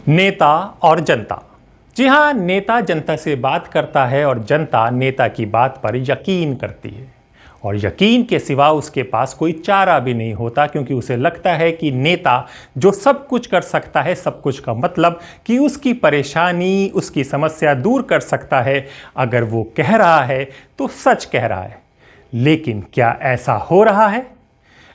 नेता और जनता। जी हाँ, नेता जनता से बात करता है और जनता नेता की बात पर यकीन करती है। और यकीन के सिवा उसके पास कोई चारा भी नहीं होता, क्योंकि उसे लगता है कि नेता जो सब कुछ कर सकता है, सब कुछ का मतलब कि उसकी परेशानी, उसकी समस्या दूर कर सकता है। अगर वो कह रहा है तो सच कह रहा है। लेकिन क्या ऐसा हो रहा है?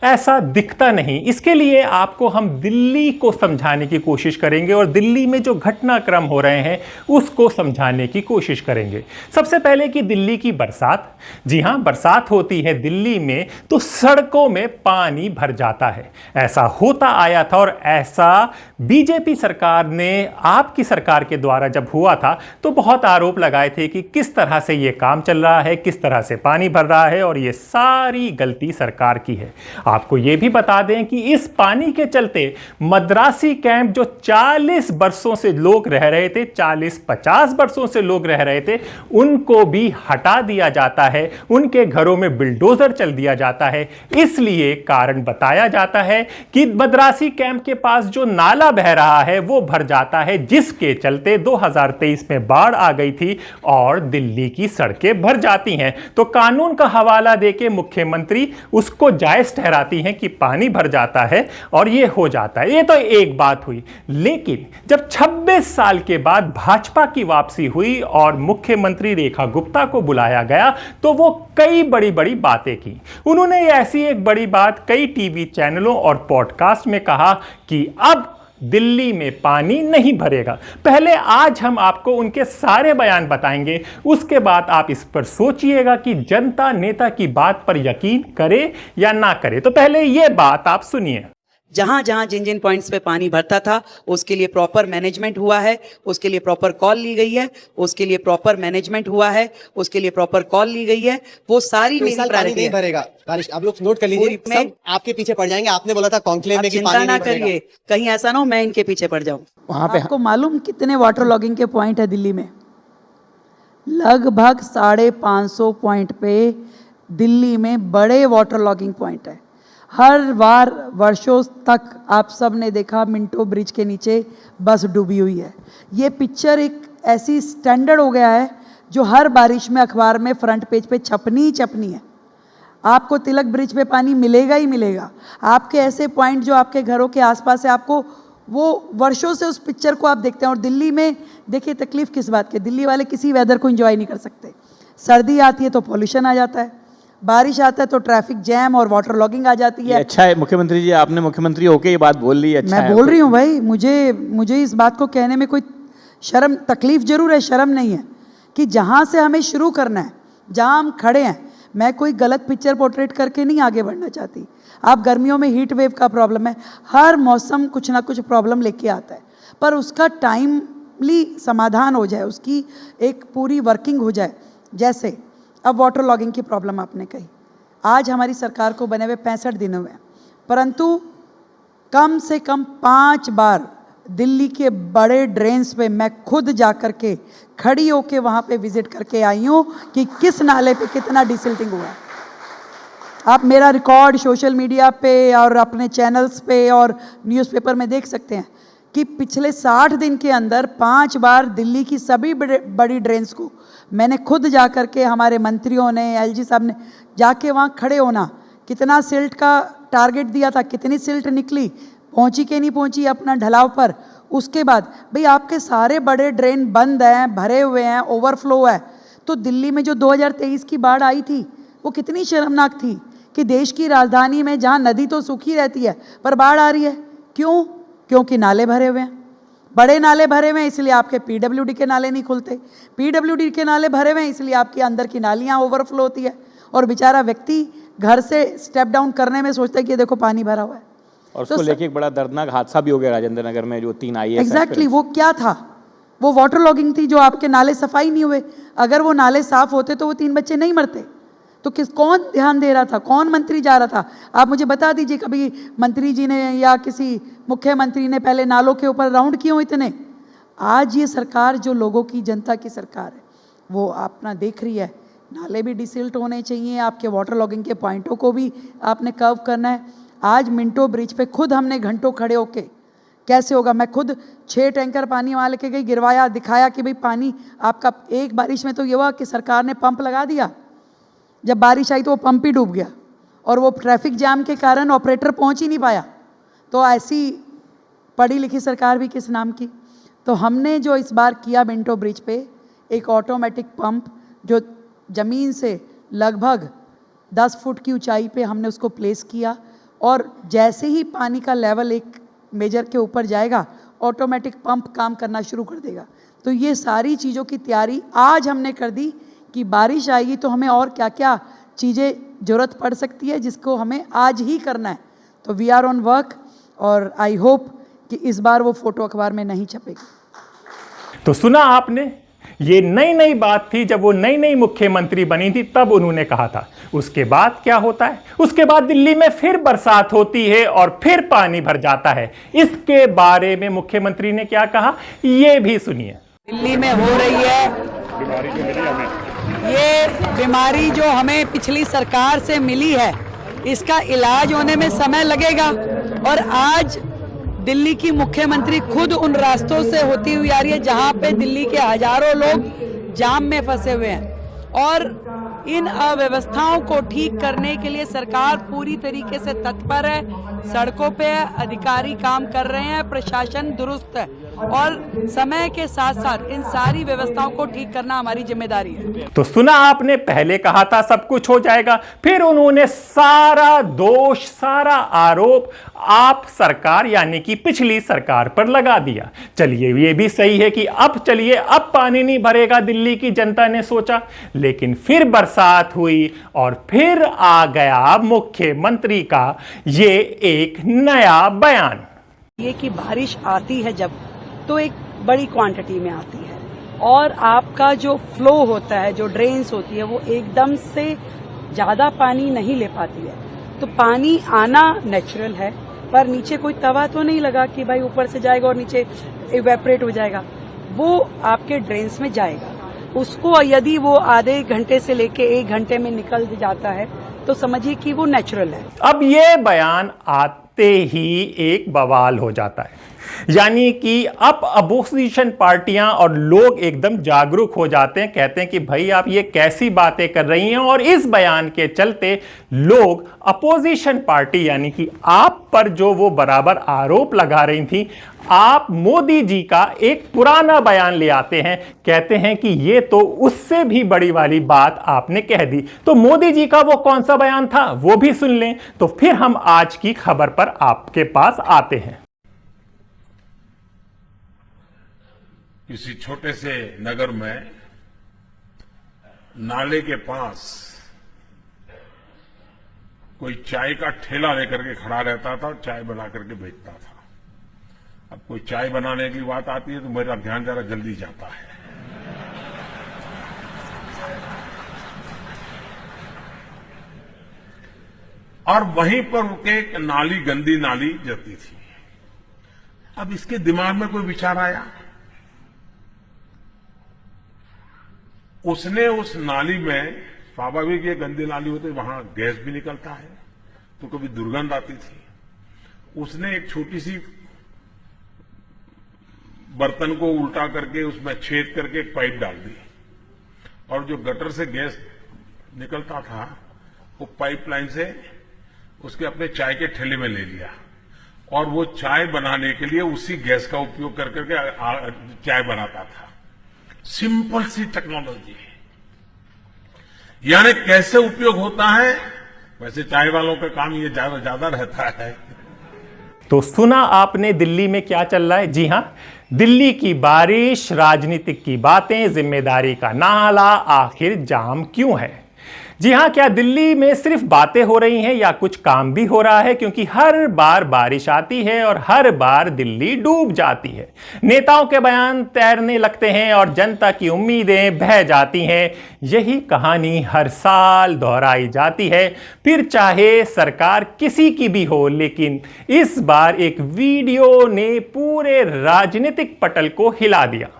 ऐसा दिखता नहीं। इसके लिए आपको हम दिल्ली को समझाने की कोशिश करेंगे और दिल्ली में जो घटनाक्रम हो रहे हैं उसको समझाने की कोशिश करेंगे। सबसे पहले कि दिल्ली की बरसात। जी हां, बरसात होती है दिल्ली में तो सड़कों में पानी भर जाता है। ऐसा होता आया था और ऐसा बीजेपी सरकार ने, आपकी सरकार के द्वारा जब हुआ था तो बहुत आरोप लगाए थे कि किस तरह से ये काम चल रहा है, किस तरह से पानी भर रहा है और ये सारी गलती सरकार की है। आपको यह भी बता दें कि इस पानी के चलते मद्रासी कैंप जो 40 वर्षों से लोग रह रहे थे, 40-50 वर्षों से लोग रह रहे थे, उनको भी हटा दिया जाता है। उनके घरों में बिल्डोजर चल दिया जाता है। इसलिए कारण बताया जाता है कि मद्रासी कैंप के पास जो नाला बह रहा है वो भर जाता है, जिसके चलते 2023 में बाढ़ आ गई थी और दिल्ली की सड़कें भर जाती हैं। तो कानून का हवाला देके मुख्यमंत्री उसको जायज ठहराती हैं कि पानी भर जाता है और ये हो जाता है। ये तो एक बात हुई। लेकिन जब 26 साल के बाद भाजपा की वापसी हुई और मुख्यमंत्री रेखा गुप्ता को बुलाया गया तो वो कई बड़ी बड़ी बातें की। उन्होंने ऐसी एक बड़ी बात कई टीवी चैनलों और पॉडकास्ट में कहा कि अब दिल्ली में पानी नहीं भरेगा। पहले आज हम आपको उनके सारे बयान बताएंगे, उसके बाद आप इस पर सोचिएगा कि जनता नेता की बात पर यकीन करे या ना करे। तो पहले यह बात आप सुनिए। जहां जहां जिन जिन पॉइंट्स पे पानी भरता था उसके लिए प्रॉपर मैनेजमेंट हुआ है, उसके लिए प्रॉपर कॉल ली गई है, उसके लिए प्रॉपर मैनेजमेंट हुआ है, उसके लिए प्रॉपर कॉल ली गई है। वो सारी तो मेरी प्रायोरिटी नहीं भरेगा। तारिश, आप लोग नोट कर लीजिए, सब आपके पीछे पड़ जाएंगे। आपने बोला था कॉन्क्लेव में कि पानी चिंता ना करिए, कहीं ऐसा ना हो मैं इनके पीछे पड़ जाऊं। वहां पे आपको मालूम कितने वाटर लॉगिंग के पॉइंट है दिल्ली में? लगभग 550 पॉइंट पे दिल्ली में बड़े वाटर लॉगिंग पॉइंट है। हर बार वर्षों तक आप सब ने देखा मिंटो ब्रिज के नीचे बस डूबी हुई है। ये पिक्चर एक ऐसी स्टैंडर्ड हो गया है जो हर बारिश में अखबार में फ्रंट पेज पे छपनी ही छपनी है। आपको तिलक ब्रिज पे पानी मिलेगा ही मिलेगा। आपके ऐसे पॉइंट जो आपके घरों के आसपास है, आपको वो वर्षों से उस पिक्चर को आप देखते हैं। और दिल्ली में देखिए तकलीफ किस बात की, दिल्ली वाले किसी वेदर को एंजॉय नहीं कर सकते। सर्दी आती है तो पॉल्यूशन आ जाता है, बारिश आता है तो ट्रैफिक जैम और वाटर लॉगिंग आ जाती है। अच्छा है मुख्यमंत्री जी, आपने मुख्यमंत्री होके ये बात बोल ली। अच्छा मैं बोल रही हूँ भाई, मुझे इस बात को कहने में कोई शर्म, तकलीफ जरूर है, शर्म नहीं है कि जहाँ से हमें शुरू करना है, जहाँ हम खड़े हैं, मैं कोई गलत पिक्चर पोर्ट्रेट करके नहीं आगे बढ़ना चाहती। आप गर्मियों में हीट वेव का प्रॉब्लम है, हर मौसम कुछ ना कुछ प्रॉब्लम लेके आता है, पर उसका टाइमली समाधान हो जाए, उसकी एक पूरी वर्किंग हो जाए। जैसे अब वाटर लॉगिंग की प्रॉब्लम आपने कही, आज हमारी सरकार को बने हुए 65 दिन हुए, परंतु कम से कम 5 बार दिल्ली के बड़े ड्रेन्स पे मैं खुद जा कर के खड़ी होके वहाँ पे विजिट करके आई हूँ कि किस नाले पे कितना डिसिल्टिंग हुआ है। आप मेरा रिकॉर्ड सोशल मीडिया पे और अपने चैनल्स पे और न्यूज़पेपर में देख सकते हैं कि पिछले 60 दिन के अंदर 5 बार दिल्ली की सभी बड़ी ड्रेन्स को मैंने खुद जा कर के, हमारे मंत्रियों ने, एलजी साहब ने जाके वहाँ खड़े होना, कितना सिल्ट का टारगेट दिया था, कितनी सिल्ट निकली, पहुँची कि नहीं पहुँची अपना ढलाव पर। उसके बाद भाई आपके सारे बड़े ड्रेन बंद हैं, भरे हुए हैं, ओवरफ्लो है। तो दिल्ली में जो 2023 की बाढ़ आई थी वो कितनी शर्मनाक थी कि देश की राजधानी में जहाँ नदी तो सूखी रहती है पर बाढ़ आ रही है। क्यों? क्योंकि नाले भरे हुए हैं, बड़े नाले भरे हुए हैं, इसलिए आपके पीडब्ल्यूडी के नाले नहीं खुलते। पीडब्ल्यूडी के नाले भरे हुए हैं इसलिए आपकी अंदर की नालियाँ ओवरफ्लो होती है और बेचारा व्यक्ति घर से स्टेप डाउन करने में सोचता है कि देखो पानी भरा हुआ है। और उसको लेके एक बड़ा दर्दनाक हादसा भी हो गया राजेंद्र नगर में, जो 3 IAS। एग्जैक्टली, वो क्या था? वो वाटर लॉगिंग थी, जो आपके नाले सफाई नहीं हुए। अगर वो नाले साफ होते तो वो 3 बच्चे नहीं मरते। तो कौन ध्यान दे रहा था, कौन मंत्री जा रहा था? आप मुझे बता दीजिए, कभी मंत्री जी ने या किसी मुख्यमंत्री ने पहले नालों के ऊपर राउंड किए हो इतने? आज ये सरकार जो लोगों की, जनता की सरकार है, वो अपना देख रही है। नाले भी डिसिल्ट होने चाहिए, आपके वाटर लॉगिंग के पॉइंटों को भी आपने कर्व करना है। आज मिंटो ब्रिज पे खुद हमने घंटों खड़े होके कैसे होगा? मैं खुद 6 टैंकर पानी वहाँ लेके गई, गिरवाया, दिखाया कि भाई पानी आपका, एक बारिश में तो ये हुआ कि सरकार ने पंप लगा दिया, जब बारिश आई तो वो पंप ही डूब गया और वो ट्रैफिक जाम के कारण ऑपरेटर पहुँच ही नहीं पाया। तो ऐसी पढ़ी लिखी सरकार भी किस नाम की। तो हमने जो इस बार किया मिंटो ब्रिज पे, एक ऑटोमेटिक पंप जो ज़मीन से लगभग 10 फुट की ऊंचाई पे हमने उसको प्लेस किया, और जैसे ही पानी का लेवल एक मेजर के ऊपर जाएगा ऑटोमेटिक पंप काम करना शुरू कर देगा। तो ये सारी चीज़ों की तैयारी आज हमने कर दी कि बारिश आएगी तो हमें और क्या क्या चीज़ें ज़रूरत पड़ सकती है जिसको हमें आज ही करना है। तो वी आर ऑन वर्क, और आई होप कि इस बार वो फोटो अखबार में नहीं छपेगी। तो सुना आपने, ये नई नई बात थी जब वो नई नई मुख्यमंत्री बनी थी तब उन्होंने कहा था। उसके बाद क्या होता है? उसके बाद दिल्ली में फिर बरसात होती है और फिर पानी भर जाता है। इसके बारे में मुख्यमंत्री ने क्या कहा, ये भी सुनिए। दिल्ली में हो रही है ये बीमारी जो हमें पिछली सरकार से मिली है, इसका इलाज होने में समय लगेगा, और आज दिल्ली की मुख्यमंत्री खुद उन रास्तों से होती हुई आ रही है जहां पे दिल्ली के हजारों लोग जाम में फंसे हुए हैं, और इन अव्यवस्थाओं को ठीक करने के लिए सरकार पूरी तरीके से तत्पर है, सड़कों पे है, अधिकारी काम कर रहे हैं, प्रशासन दुरुस्त है, और समय के साथ साथ इन सारी व्यवस्थाओं को ठीक करना हमारी जिम्मेदारी है। तो सुना आपने, पहले कहा था सब कुछ हो जाएगा, फिर उन्होंने सारा दोष, सारा आरोप आप सरकार यानी कि पिछली सरकार पर लगा दिया। चलिए ये भी सही है कि अब पानी नहीं भरेगा, दिल्ली की जनता ने सोचा, लेकिन फिर बरसात हुई और फिर आ गया मुख्यमंत्री का ये एक नया बयान। ये कि बारिश आती है जब, तो एक बड़ी क्वांटिटी में आती है, और आपका जो फ्लो होता है, जो ड्रेन्स होती है, वो एकदम से ज्यादा पानी नहीं ले पाती है। तो पानी आना नेचुरल है, पर नीचे कोई तवा तो नहीं लगा कि भाई ऊपर से जाएगा और नीचे इवेपोरेट हो जाएगा। वो आपके ड्रेन्स में जाएगा, उसको यदि वो आधे घंटे से लेके 1 घंटे में निकल जाता है तो समझिए कि वो नेचुरल है। अब ये बयान आते ही एक बवाल हो जाता है, यानी कि अब अपोजिशन पार्टियां और लोग एकदम जागरूक हो जाते हैं, कहते हैं कि भाई आप ये कैसी बातें कर रही हैं। और इस बयान के चलते लोग अपोजिशन पार्टी यानी कि आप पर जो वो बराबर आरोप लगा रही थी, आप मोदी जी का एक पुराना बयान ले आते हैं, कहते हैं कि ये तो उससे भी बड़ी वाली बात आपने कह दी। तो मोदी जी का वो कौन सा बयान था वो भी सुन लें, तो फिर हम आज की खबर पर आपके पास आते हैं। किसी छोटे से नगर में नाले के पास कोई चाय का ठेला लेकर के खड़ा रहता था और चाय बना करके बेचता था। अब कोई चाय बनाने की बात आती है तो मेरा ध्यान जरा जल्दी जाता है। और वहीं पर एक नाली, गंदी नाली जाती थी। अब इसके दिमाग में कोई विचार आया, उसने उस नाली में, स्वाभाविक ये गंदी नाली होती, वहां गैस भी निकलता है तो कभी दुर्गंध आती थी, उसने एक छोटी सी बर्तन को उल्टा करके उसमें छेद करके एक पाइप डाल दी, और जो गटर से गैस निकलता था वो पाइपलाइन से उसके अपने चाय के ठेले में ले लिया, और वो चाय बनाने के लिए उसी गैस का उपयोग कर करके चाय बनाता था। सिंपल सी टेक्नोलॉजी, यानी कैसे उपयोग होता है। वैसे चाय वालों का काम ये ज्यादा रहता है। तो सुना आपने दिल्ली में क्या चल रहा है। जी हां, दिल्ली की बारिश, राजनीतिक की बातें, जिम्मेदारी का नाला, आखिर जाम क्यों है। जी हां, क्या दिल्ली में सिर्फ बातें हो रही हैं या कुछ काम भी हो रहा है, क्योंकि हर बार बारिश आती है और हर बार दिल्ली डूब जाती है। नेताओं के बयान तैरने लगते हैं और जनता की उम्मीदें बह जाती हैं। यही कहानी हर साल दोहराई जाती है, फिर चाहे सरकार किसी की भी हो। लेकिन इस बार एक वीडियो ने पूरे राजनीतिक पटल को हिला दिया।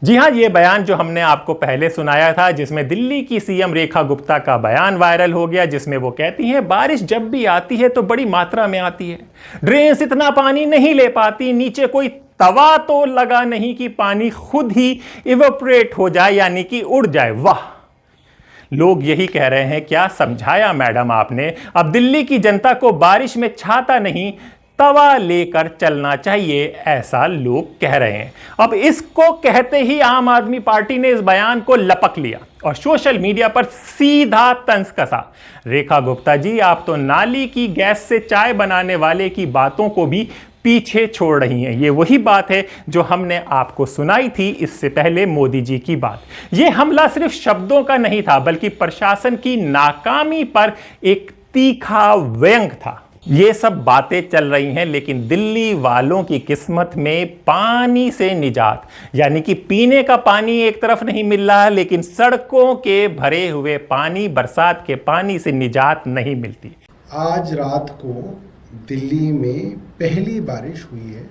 जी हां, ये बयान जो हमने आपको पहले सुनाया था, जिसमें दिल्ली की सीएम रेखा गुप्ता का बयान वायरल हो गया, जिसमें वो कहती हैं बारिश जब भी आती है तो बड़ी मात्रा में आती है, ड्रेन्स इतना पानी नहीं ले पाती, नीचे कोई तवा तो लगा नहीं कि पानी खुद ही इवेपोरेट हो जाए, यानी कि उड़ जाए। वाह, लोग यही कह रहे हैं, क्या समझाया मैडम आपने। अब दिल्ली की जनता को बारिश में छाता नहीं, तवा लेकर चलना चाहिए, ऐसा लोग कह रहे हैं। अब इसको कहते ही आम आदमी पार्टी ने इस बयान को लपक लिया और सोशल मीडिया पर सीधा तंज कसा। रेखा गुप्ता जी, आप तो नाली की गैस से चाय बनाने वाले की बातों को भी पीछे छोड़ रही हैं। ये वही बात है जो हमने आपको सुनाई थी इससे पहले, मोदी जी की बात। ये हमला सिर्फ शब्दों का नहीं था, बल्कि प्रशासन की नाकामी पर एक तीखा व्यंग था। ये सब बातें चल रही हैं, लेकिन दिल्ली वालों की किस्मत में पानी से निजात, यानी कि पीने का पानी एक तरफ नहीं मिल रहा, लेकिन सड़कों के भरे हुए पानी, बरसात के पानी से निजात नहीं मिलती। आज रात को दिल्ली में पहली बारिश हुई है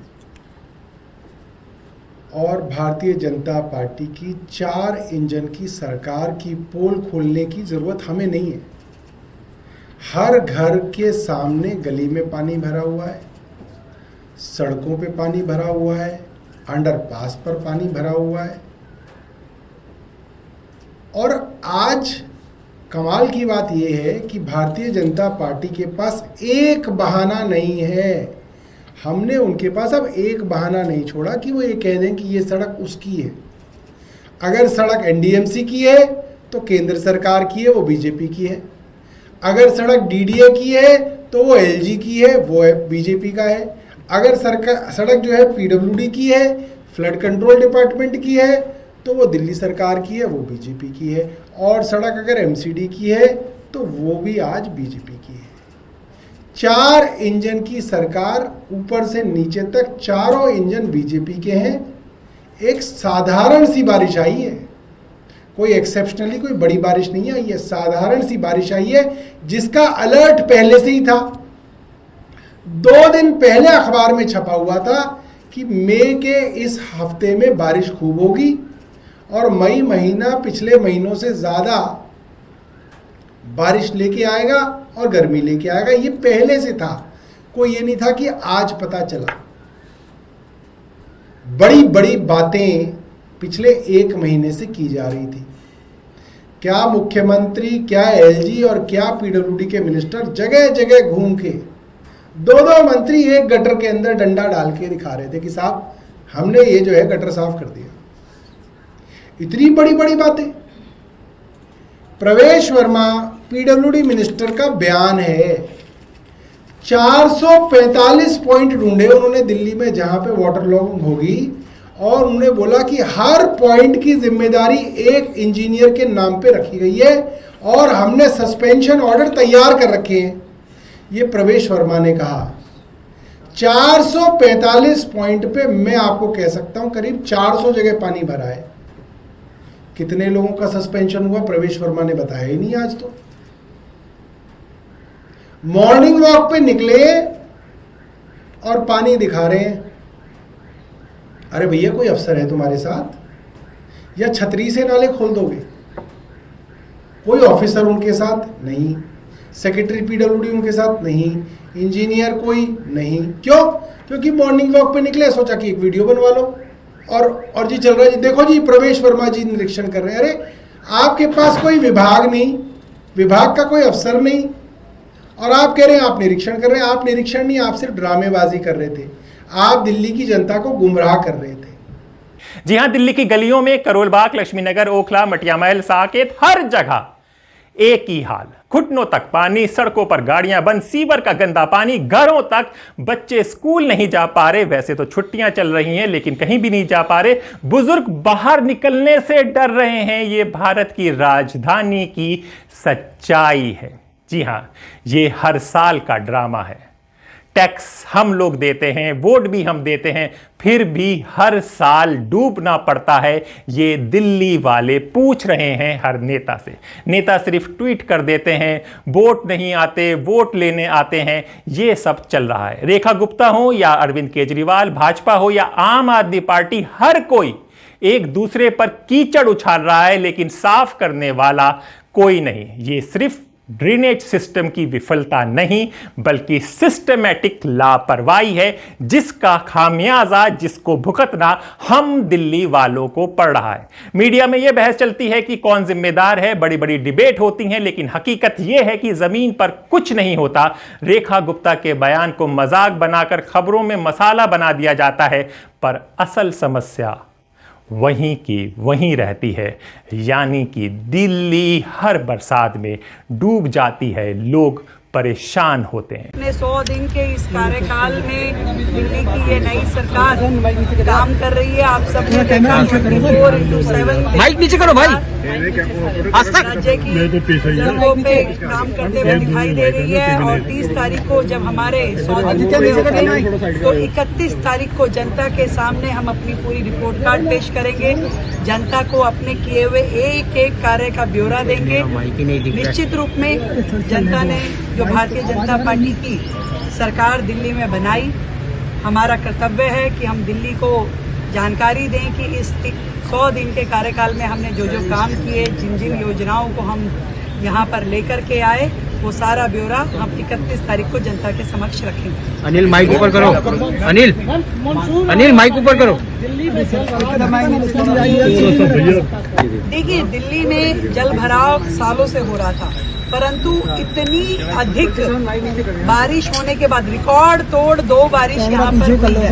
और भारतीय जनता पार्टी की 4 इंजन की सरकार की पोल खोलने की ज़रूरत हमें नहीं है। हर घर के सामने गली में पानी भरा हुआ है, सड़कों पे पानी भरा हुआ है, अंडरपास पर पानी भरा हुआ है। और आज कमाल की बात यह है कि भारतीय जनता पार्टी के पास एक बहाना नहीं है। हमने उनके पास अब एक बहाना नहीं छोड़ा कि वो ये कह दें कि ये सड़क उसकी है। अगर सड़क एनडीएमसी की है तो केंद्र सरकार की है, वो बीजेपी की है। अगर सड़क डीडीए की है तो वो एलजी की है, वो बीजेपी का है। अगर सड़क जो है पीडब्ल्यूडी की है, फ्लड कंट्रोल डिपार्टमेंट की है, तो वो दिल्ली सरकार की है, वो बीजेपी की है। और सड़क अगर एमसीडी की है तो वो भी आज बीजेपी की है। 4 इंजन की सरकार, ऊपर से नीचे तक चारों इंजन बीजेपी के हैं। एक साधारण सी बारिश आई है, कोई एक्सेप्शनली कोई बड़ी बारिश नहीं आई है, साधारण सी बारिश आई है जिसका अलर्ट पहले से ही था। 2 दिन पहले अखबार में छपा हुआ था कि मई के इस हफ्ते में बारिश खूब होगी और मई महीना पिछले महीनों से ज़्यादा बारिश लेके आएगा और गर्मी लेके आएगा। ये पहले से था, कोई ये नहीं था कि आज पता चला। बड़ी बड़ी बातें पिछले 1 महीने से की जा रही थी। क्या मुख्यमंत्री, क्या एलजी और क्या पीडब्ल्यूडी के मिनिस्टर जगह जगह घूम के 2-2 मंत्री एक गटर के अंदर डंडा डाल के दिखा रहे थे कि साहब हमने ये जो है गटर साफ कर दिया। इतनी बड़ी बड़ी बातें। प्रवेश वर्मा पीडब्ल्यूडी मिनिस्टर का बयान है, 445 पॉइंट ढूंढे उन्होंने दिल्ली में जहां पे वाटर लॉगिंग होगी, और उन्होंने बोला कि हर पॉइंट की जिम्मेदारी एक इंजीनियर के नाम पे रखी गई है और हमने सस्पेंशन ऑर्डर तैयार कर रखे हैं। ये प्रवेश वर्मा ने कहा। 445 पॉइंट पे मैं आपको कह सकता हूं करीब 400 जगह पानी भरा है। कितने लोगों का सस्पेंशन हुआ प्रवेश वर्मा ने बताया ही नहीं आज तो। मॉर्निंग वॉक पे निकले और पानी दिखा रहे हैं। अरे भैया, कोई अफसर है तुम्हारे साथ या छतरी से नाले खोल दोगे? कोई ऑफिसर उनके साथ नहीं, सेक्रेटरी पीडब्ल्यूडी उनके साथ नहीं, इंजीनियर कोई नहीं। क्यों? क्योंकि मॉर्निंग वॉक पे निकले, सोचा कि एक वीडियो बनवा लो और जी चल रहा है जी, देखो जी प्रवेश वर्मा जी निरीक्षण कर रहे हैं। अरे आपके पास कोई विभाग नहीं, विभाग का कोई अफसर नहीं, और आप कह रहे हैं आप निरीक्षण कर रहे हैं। आप निरीक्षण नहीं, आप सिर्फ ड्रामेबाजी कर रहे थे। आप दिल्ली की जनता को गुमराह कर रहे थे। जी हां, दिल्ली की गलियों में करोलबाग, लक्ष्मीनगर, ओखला, मटिया महल, साकेत, हर जगह एक ही हाल। घुटनों तक पानी, सड़कों पर गाड़ियां बंद, सीवर का गंदा पानी, घरों तक। बच्चे स्कूल नहीं जा पा रहे, वैसे तो छुट्टियां चल रही हैं लेकिन कहीं भी नहीं जा पा रहे। बुजुर्ग बाहर निकलने से डर रहे हैं। ये भारत की राजधानी की सच्चाई है। जी हां, ये हर साल का ड्रामा है। टैक्स हम लोग देते हैं, वोट भी हम देते हैं, फिर भी हर साल डूबना पड़ता है। ये दिल्ली वाले पूछ रहे हैं हर नेता से। नेता सिर्फ ट्वीट कर देते हैं, वोट नहीं आते, वोट लेने आते हैं। ये सब चल रहा है। रेखा गुप्ता हो या अरविंद केजरीवाल, भाजपा हो या आम आदमी पार्टी, हर कोई एक दूसरे पर कीचड़ उछाल रहा है, लेकिन साफ करने वाला कोई नहीं। ये सिर्फ ड्रेनेज सिस्टम की विफलता नहीं, बल्कि सिस्टमैटिक लापरवाही है, जिसका खामियाजा, जिसको भुगतना हम दिल्ली वालों को पड़ रहा है। मीडिया में यह बहस चलती है कि कौन जिम्मेदार है, बड़ी बड़ी डिबेट होती हैं, लेकिन हकीकत यह है कि जमीन पर कुछ नहीं होता। रेखा गुप्ता के बयान को मजाक बनाकर खबरों में मसाला बना दिया जाता है, पर असल समस्या वहीं की वहीं रहती है, यानी कि दिल्ली हर बरसात में डूब जाती है, लोग परेशान होते हैं। अपने 100 दिन के इस कार्यकाल में दिल्ली की ये नई सरकार काम कर रही है। आप सबने देखा 24/7 माइक नीचे करो भाई। राज्य की सड़कों पे काम करते हुए दिखाई दे रही है। और 30 तारीख को जब हमारे 100 दिन पूरे होंगे तो 31 तारीख को जनता के सामने हम अपनी पूरी रिपोर्ट कार्ड पेश करेंगे। जनता को अपने किए हुए एक एक कार्य का ब्यौरा देंगे। निश्चित रूप में जनता ने जो भारतीय जनता पार्टी की सरकार दिल्ली में बनाई, हमारा कर्तव्य है कि हम दिल्ली को जानकारी दें कि इस 100 दिन के कार्यकाल में हमने जो जो काम किए, जिन जिन योजनाओं को हम यहाँ पर लेकर के आए, वो सारा ब्यौरा हम 31 तारीख को जनता के समक्ष रखेंगे। अनिल माइक ऊपर करो। अनिल माइक ऊपर करो। देखिए, दिल्ली में जल भराव सालों से हो रहा था, परंतु इतनी अधिक बारिश होने के बाद रिकॉर्ड तोड़ 2 बारिश यहाँ पर हुई है।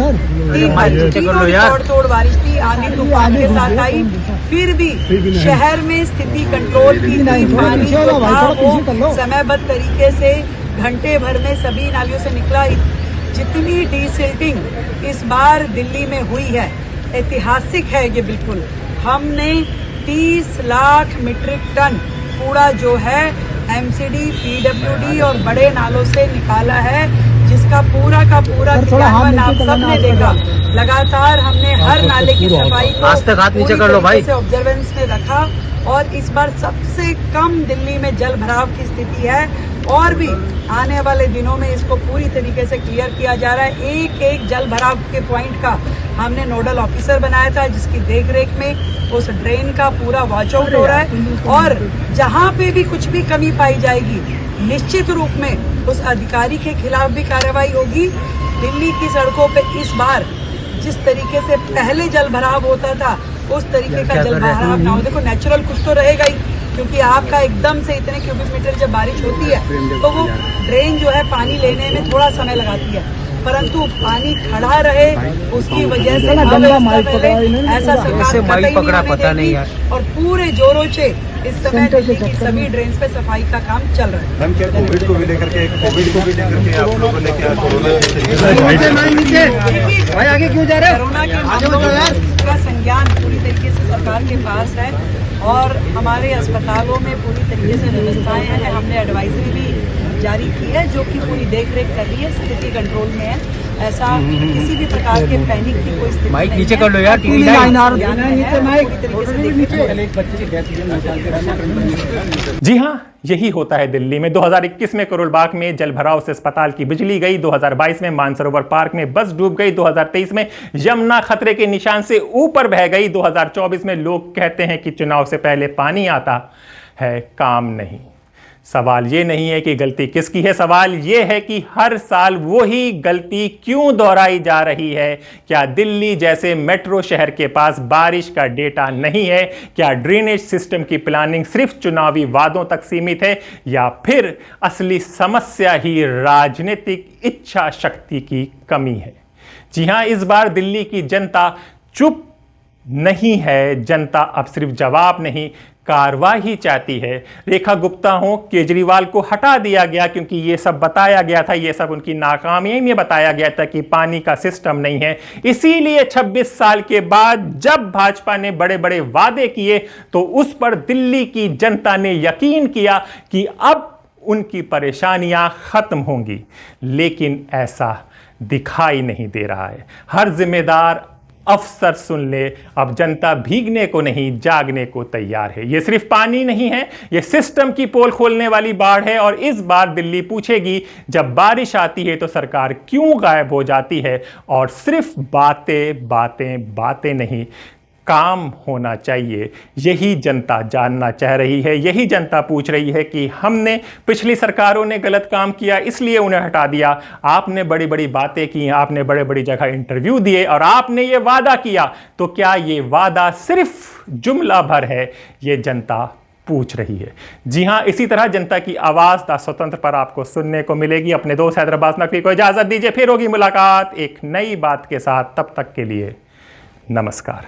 रिकॉर्ड तोड़ बारिश थी, आंधी तूफान के साथ आई, फिर भी शहर में स्थिति कंट्रोल की थी। पानी जो था वो समयबद्ध तरीके से घंटे भर में सभी नालियों से निकला। जितनी डीसिल्टिंग इस बार दिल्ली में हुई है, ऐतिहासिक है ये बिल्कुल। हमने 30 लाख मीट्रिक टन कूड़ा जो है एमसीडी, पीडब्ल्यूडी और बड़े नालों से निकाला है, जिसका पूरा का पूरा क्रियान्वयन आप सबने देखा। लगातार हमने हर नाले की सफाई को आज तक हाथ नीचे कर लो भाई। ऑब्जर्वेंस में रखा और इस बार सबसे कम दिल्ली में जल भराव की स्थिति है। और भी आने वाले दिनों में इसको पूरी तरीके से क्लियर किया जा रहा है। एक एक जल भराव के पॉइंट का हमने नोडल ऑफिसर बनाया था, जिसकी देखरेख में उस ड्रेन का पूरा वॉच आउट हो रहा है। और जहां पे भी कुछ भी कमी पाई जाएगी, निश्चित रूप में उस अधिकारी के खिलाफ भी कार्रवाई होगी। दिल्ली की सड़कों पे इस बार जिस तरीके से पहले जल भराव होता था, उस तरीके का जल भराव ना हो। देखो, नेचुरल कुछ तो रहेगा ही, क्योंकि आपका एकदम से इतने क्यूबिक मीटर जब बारिश होती है तो वो ड्रेन जो है पानी लेने में थोड़ा समय लगाती है, परंतु पानी खड़ा रहे, उसकी वजह से ऐसा सरकार पकड़ा पता नहीं है। और पूरे जोरों से इस समय दिल्ली की सभी ड्रेन पे सफाई का काम चल रहा है। हम क्या कोविड को भी लेकर के आप लोगों को लेकर आगे क्यों जा रहे हैं? कोरोना के मामलों का संज्ञान पूरी तरीके से सरकार के पास है और हमारे अस्पतालों में पूरी तरीके से व्यवस्थाएं हैं। हमने एडवाइजरी भी जारी की है, जो कि पूरी देखरेख कर रही है, स्थिति कंट्रोल में है। ऐसा किसी भी प्रकार के पैनिक की कोई स्थिति माइक नीचे कर लो यार। जी हाँ, यही होता है दिल्ली में। 2021 में करोल बाग में जल भराव से अस्पताल की बिजली गई, 2022 में मानसरोवर पार्क में बस डूब गई, 2023 में यमुना खतरे के निशान से ऊपर बह गई, 2024 में लोग कहते हैं कि चुनाव से पहले पानी आता है, काम नहीं। सवाल ये नहीं है कि गलती किसकी है, सवाल ये है कि हर साल वही गलती क्यों दोहराई जा रही है। क्या दिल्ली जैसे मेट्रो शहर के पास बारिश का डेटा नहीं है? क्या ड्रेनेज सिस्टम की प्लानिंग सिर्फ चुनावी वादों तक सीमित है, या फिर असली समस्या ही राजनीतिक इच्छा शक्ति की कमी है? जी हां, इस बार दिल्ली की जनता चुप नहीं है। जनता अब सिर्फ जवाब नहीं, कार्रवाई चाहती है। रेखा गुप्ता हो, केजरीवाल को हटा दिया गया क्योंकि ये सब बताया गया था, ये सब उनकी नाकामी में बताया गया था कि पानी का सिस्टम नहीं है। इसीलिए 26 साल के बाद जब भाजपा ने बड़े बड़े वादे किए तो उस पर दिल्ली की जनता ने यकीन किया कि अब उनकी परेशानियां खत्म होंगी, लेकिन ऐसा दिखाई नहीं दे रहा है। हर जिम्मेदार अफसर सुन ले, अब जनता भीगने को नहीं जागने को तैयार है। ये सिर्फ पानी नहीं है, ये सिस्टम की पोल खोलने वाली बाढ़ है। और इस बार दिल्ली पूछेगी, जब बारिश आती है तो सरकार क्यों गायब हो जाती है? और सिर्फ बातें बातें बातें नहीं, काम होना चाहिए, यही जनता जानना चाह रही है। यही जनता पूछ रही है कि हमने, पिछली सरकारों ने गलत काम किया इसलिए उन्हें हटा दिया, आपने बड़ी बड़ी बातें की, आपने बड़े बड़ी जगह इंटरव्यू दिए और आपने ये वादा किया, तो क्या ये वादा सिर्फ जुमला भर है, ये जनता पूछ रही है। जी हां, इसी तरह जनता की आवाज द स्वतंत्र पर आपको सुनने को मिलेगी। अपने दोस्त हैदराबाद नकवी को इजाजत दीजिए, फिर होगी मुलाकात एक नई बात के साथ। तब तक के लिए नमस्कार।